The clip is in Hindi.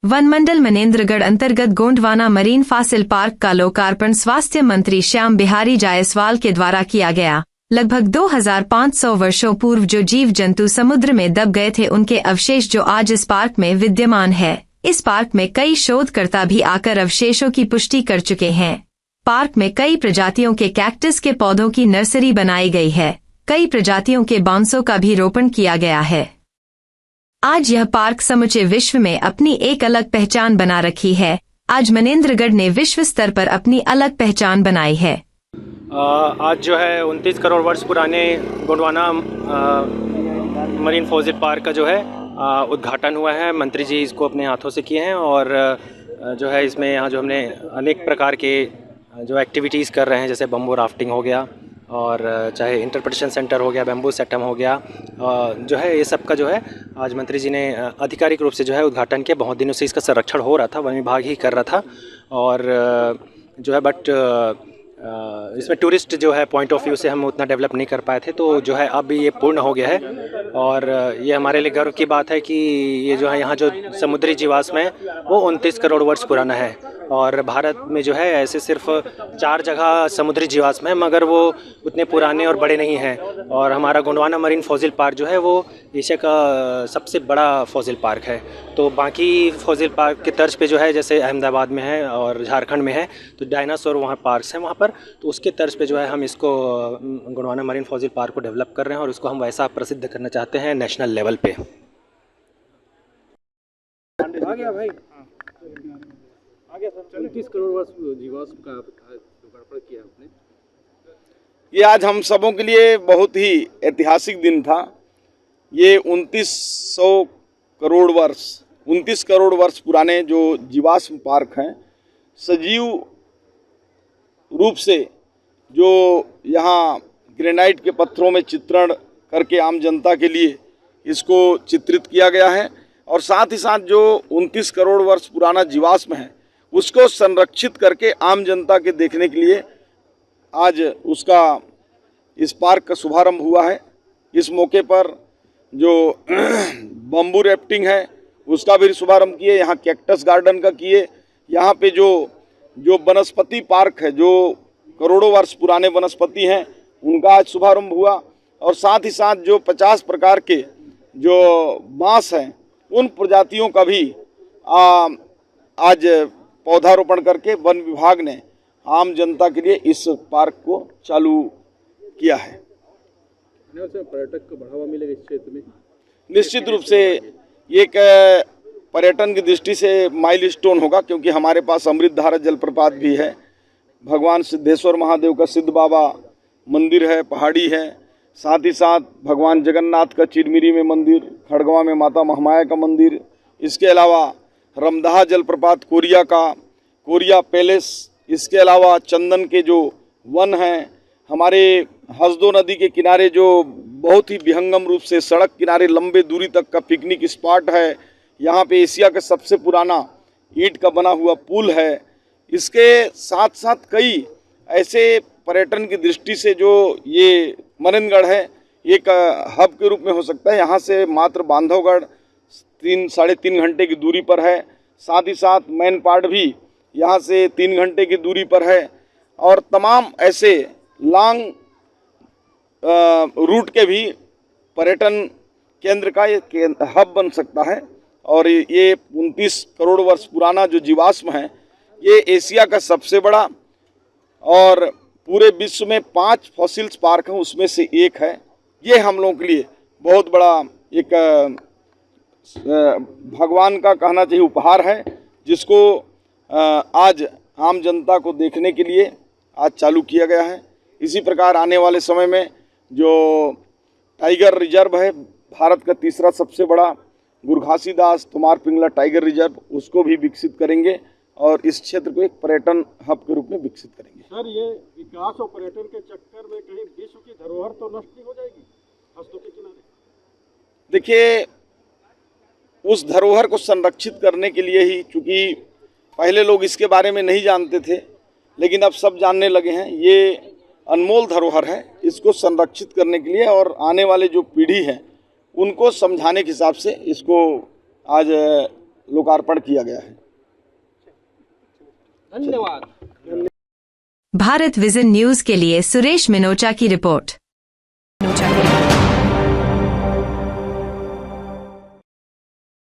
वनमंडल मनेंद्रगढ़ अंतर्गत गोंडवाना मरीन फॉसिल पार्क का लोकार्पण स्वास्थ्य मंत्री श्याम बिहारी जायसवाल के द्वारा किया गया। लगभग 2500 वर्षों पूर्व जो जीव जंतु समुद्र में दब गए थे उनके अवशेष जो आज इस पार्क में विद्यमान है। इस पार्क में कई शोधकर्ता भी आकर अवशेषों की पुष्टि कर चुके हैं। पार्क में कई प्रजातियों के कैक्टस के पौधों की नर्सरी बनाई गई है। कई प्रजातियों के बांसों का भी रोपण किया गया है। आज यह पार्क समूचे विश्व में अपनी एक अलग पहचान बना रखी है। आज मनेंद्रगढ़ ने विश्व स्तर पर अपनी अलग पहचान बनाई है। आज जो है 29 करोड़ वर्ष पुराने गोंडवाना मरीन फॉसिल पार्क का जो है उद्घाटन हुआ है। मंत्री जी इसको अपने हाथों से किए हैं और जो है इसमें यहाँ जो हमने अनेक प्रकार के जो एक्टिविटीज़ कर रहे हैं, जैसे बम्बू राफ्टिंग हो गया और चाहे इंटरप्रिटेशन सेंटर हो गया, बैम्बू सेटम हो गया, जो है ये सब का जो है आज मंत्री जी ने आधिकारिक रूप से जो है उद्घाटन किया। बहुत दिनों से इसका संरक्षण हो रहा था, वन विभाग ही कर रहा था और जो है बट इसमें टूरिस्ट जो है पॉइंट ऑफ व्यू से हम उतना डेवलप नहीं कर पाए थे, तो जो है अब ये पूर्ण हो गया है और ये हमारे लिए गर्व की बात है कि ये जो है यहाँ जो समुद्री जीवाश्म है वो 29 करोड़ वर्ष पुराना है। और भारत में जो है ऐसे सिर्फ 4 जगह समुद्री जीवाश्म है, मगर वो उतने पुराने और बड़े नहीं हैं। और हमारा गोंडवाना मरीन फॉसिल पार्क जो है वो एशिया का सबसे बड़ा फॉसिल पार्क है। तो बाकी फॉसिल पार्क के तर्ज पे जो है जैसे अहमदाबाद में है और झारखंड में है तो डायनासोर वहाँ पार्क्स हैं वहाँ पर, तो उसके तर्ज पे जो है हम इसको गोंडवाना मरीन फॉसिल पार्क को डेवलप कर रहे हैं और उसको हम वैसा प्रसिद्ध करना चाहते हैं नेशनल लेवल पे। आ गया भाई, आ गया सर। 29 करोड़ वर्ष जीवाश्म का लोकार्पण किया आपने। ये आज हम सबों के लिए बहुत ही ऐतिहासिक दिन था। ये 29 करोड़ वर्ष पुराने जो जीवाश्म पार्क हैं, सजीव रूप से जो यहाँ ग्रेनाइट के पत्थरों में चित्रण करके आम जनता के लिए इसको चित्रित किया गया है और साथ ही साथ जो 29 करोड़ वर्ष पुराना जीवाश्म है उसको संरक्षित करके आम जनता के देखने के लिए आज उसका इस पार्क का शुभारंभ हुआ है। इस मौके पर जो बम्बू राफ्टिंग है उसका भी शुभारंभ किए, यहाँ कैक्टस गार्डन का किए, यहाँ पे जो वनस्पति पार्क है, जो करोड़ों वर्ष पुराने वनस्पति हैं उनका आज शुभारंभ हुआ और साथ ही साथ जो 50 प्रकार के जो बांस हैं उन प्रजातियों का भी आज पौधारोपण करके वन विभाग ने आम जनता के लिए इस पार्क को चालू किया है। पर्यटक को बढ़ावा मिलेगा इस क्षेत्र में। निश्चित रूप से एक पर्यटन की दृष्टि से माइलस्टोन होगा, क्योंकि हमारे पास अमृतधारा जलप्रपात भी है, भगवान सिद्धेश्वर महादेव का सिद्ध बाबा मंदिर है, पहाड़ी है, साथ ही साथ भगवान जगन्नाथ का चिरमिरी में मंदिर, खड़गवा में माता महामाया का मंदिर, इसके अलावा रमदाहा जलप्रपात कोरिया पैलेस, इसके अलावा चंदन के जो वन हैं, हमारे हसदो नदी के किनारे जो बहुत ही विहंगम रूप से सड़क किनारे लंबे दूरी तक का पिकनिक स्पॉट है, यहाँ पे एशिया का सबसे पुराना ईंट का बना हुआ पुल है। इसके साथ साथ कई ऐसे पर्यटन की दृष्टि से जो ये मनेंद्रगढ़ है एक हब के रूप में हो सकता है। यहाँ से मात्र बांधवगढ़ 3-3.5 घंटे की दूरी पर है, साथ ही साथ मैन पार्ट भी यहाँ से 3 घंटे की दूरी पर है और तमाम ऐसे लॉन्ग रूट के भी पर्यटन केंद्र का ये हब बन सकता है। और ये 29 करोड़ वर्ष पुराना जो जीवाश्म है ये एशिया का सबसे बड़ा और पूरे विश्व में 5 फॉसिल्स पार्क हैं उसमें से एक है। ये हम लोगों के लिए बहुत बड़ा एक भगवान का कहना चाहिए उपहार है, जिसको आज आम जनता को देखने के लिए आज चालू किया गया है। इसी प्रकार आने वाले समय में जो टाइगर रिजर्व है, भारत का तीसरा सबसे बड़ा गुरघासीदास तोमार पिंगला टाइगर रिजर्व, उसको भी विकसित करेंगे और इस क्षेत्र को एक पर्यटन हब के रूप में विकसित करेंगे। सर, ये विकास और पर्यटन के चक्कर में कहीं विश्व की धरोहर तो नष्ट नहीं हो जाएगी हस्तों के किनारे? देखिए, उस धरोहर को संरक्षित करने के लिए ही, चूँकि पहले लोग इसके बारे में नहीं जानते थे लेकिन अब सब जानने लगे हैं, ये अनमोल धरोहर है, इसको संरक्षित करने के लिए और आने वाले जो पीढ़ी है उनको समझाने के हिसाब से इसको आज लोकार्पण किया गया है। धन्यवाद। भारत विजन न्यूज के लिए सुरेश मिनोचा की रिपोर्ट।